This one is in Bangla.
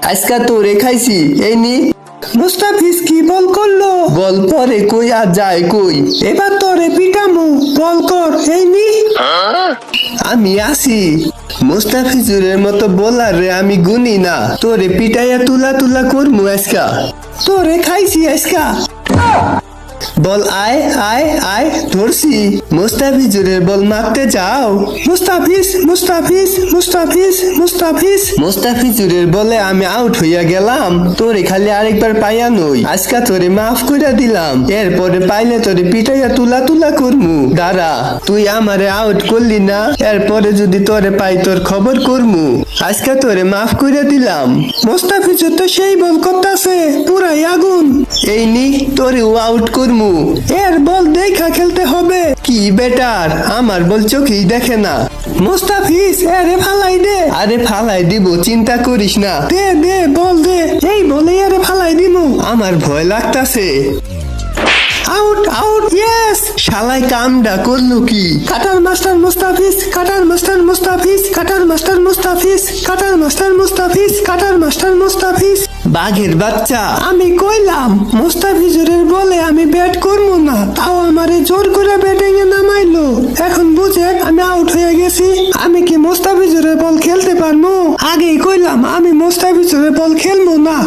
আজকা তোরে খাইছি এই নি। মুস্তাফিজ কি বল করলো? বল পরে কই আর যায় কই। এবার তোরে পিটামু, বল কর এই নি। আমি আছি। মুস্তাফিজুরের মতো বোলার রে আমি গুনি না, তোরে পিটাইয়া তুলা তুলা করমু আজকা। তোরে খাইছি আজকা। বল আয় আয় আয়, ধরছি। মুস্তাফিজুরের বল মারতে যাও। মুস্তাফিজ মুস্তাফিজ মুস্তাফিজ মুস্তাফিজ। মুস্তাফিজুরের বলে আমি আউট হইয়া গেলাম, তোরে খালি আরেকবার পাইয়া নই। আজকা তোরে মাফ কইরা দিলাম, এরপরে পাইলে তোরে পিটাইয়া তুলা তুলা করমু। দাঁড়া, তুই আমারে আউট করলি না, এরপরে যদি তোরে পাই তোর খবর করমু। আজকা তোরে মাফ কইরা দিলাম। মুস্তাফিজ তো সেই বল করতেছে, পুরাই আগুন। এই নি, তোরে আউট করমু। এর বল দেখা খেলতে হবে। কি বেটার, আমার বল চোখেই দেখে না। মুস্তাফিজ এরে ফালাই দে। আরে ফালাই দিব, চিন্তা করিস না। দে দে বল দে, এই বলে এরে ফালাই দিমু। আমার ভয় লাগতাছে। Out out, yes. শালাই কামডা করলো কি? Cutter master Mustafiz, cutter master Mustafiz, cutter master Mustafiz, cutter master Mustafiz, cutter master Mustafiz. বাঘের বাচ্চা। আমি কইলাম মুস্তাফিজুরের বলে আমি ব্যাট করবো না, তাও আমারে জোর করে ব্যাটিং এ নামাইলো। এখন বুঝে আমি আউট হয়ে গেছি। আমি কি মুস্তাফিজুরের বল খেলতে পারবো? আগেই কইলাম আমি মুস্তাফিজুরের বল খেলবো না।